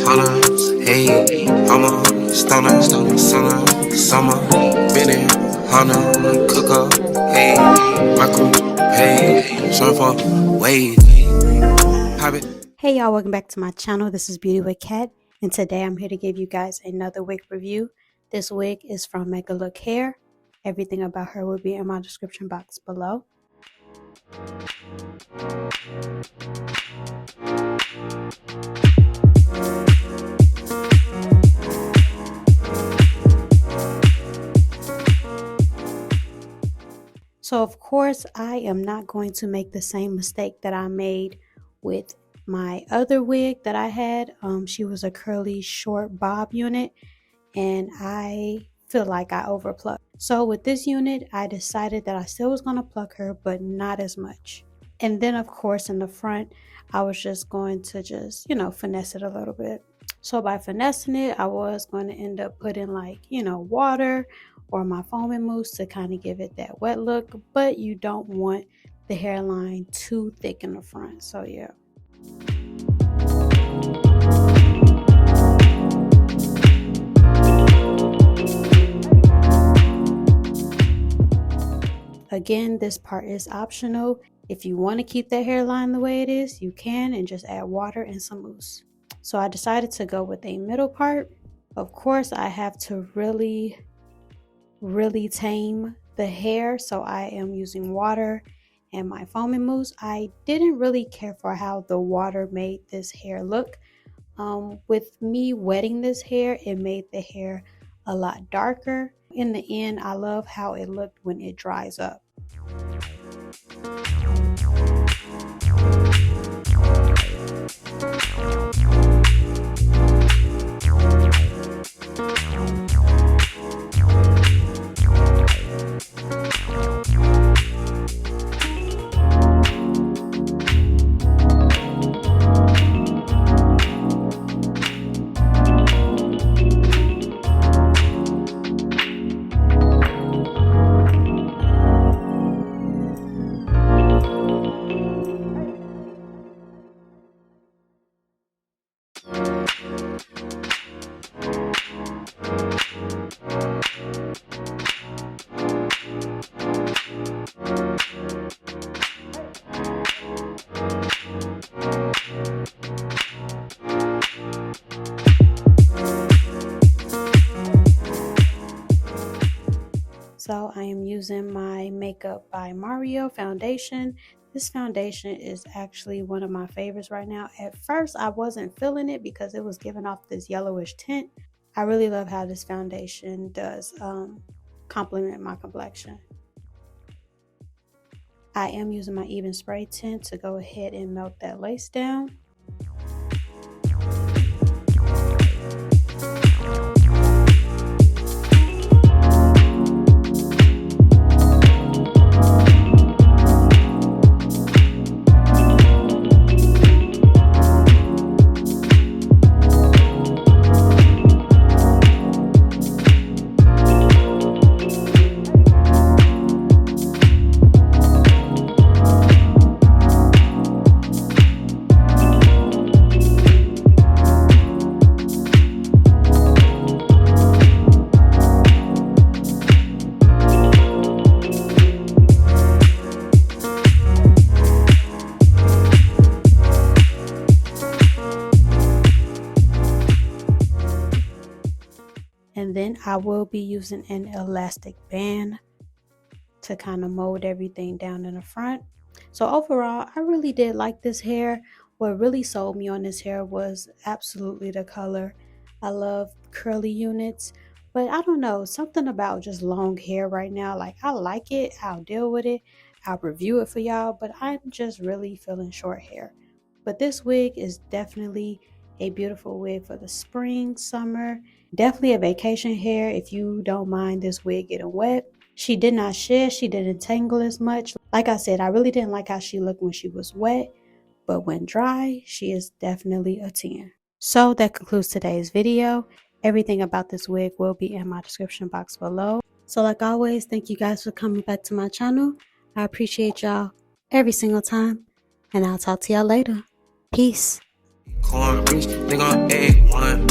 hunters, hey, I'm a stunner, summer, minute, hunter, cooker, hey, my crew, hey, surfer, wave, habit. Hey y'all, welcome back to my channel. This is Beauty with Cat, and today I'm here to give you guys another wig review. This wig is from MEGALOOK Hair. Everything about her will be in my description box below. So of course, I am not going to make the same mistake that I made with my other wig that I had. She was a curly short bob unit, and I feel like I overplucked. So with this unit, I decided that I still was going to pluck her, but not as much. And then of course in the front, I was just going to finesse it a little bit. So by finessing it, I was going to end up putting water or my foaming mousse to kind of give it that wet look, but you don't want the hairline too thick in the front. So yeah. Again, this part is optional. If you want to keep that hairline the way it is, you can, and just add water and some mousse. So I decided to go with a middle part. Of course, I have to really tame the hair, so I am using water and my foaming mousse. I didn't really care for how the water made this hair look. With me wetting this hair, it made the hair a lot darker. In the end, I love how it looked when it dries up. So I am using my Makeup by Mario foundation. This foundation is actually one of my favorites right now. At first, I wasn't feeling it because it was giving off this yellowish tint. I really love how this foundation does complement my complexion. I am using my Even Spray tint to go ahead and melt that lace down. And then I will be using an elastic band to kind of mold everything down in the front. So overall, I really did like this hair. What really sold me on this hair was absolutely the color. I love curly units, but I don't know, something about just long hair right now. Like, I like it, I'll deal with it, I'll review it for y'all, but I'm just really feeling short hair. But this wig is definitely a beautiful wig for the spring, summer. Definitely a vacation hair if you don't mind this wig getting wet. She did not shed, she didn't tangle as much. Like I said, I really didn't like how she looked when she was wet, but when dry, she is definitely a 10. So that concludes today's video. Everything about this wig will be in my description box below. So like always, thank you guys for coming back to my channel. I appreciate y'all every single time, and I'll talk to y'all later. Peace. Corn rich nigga on A1.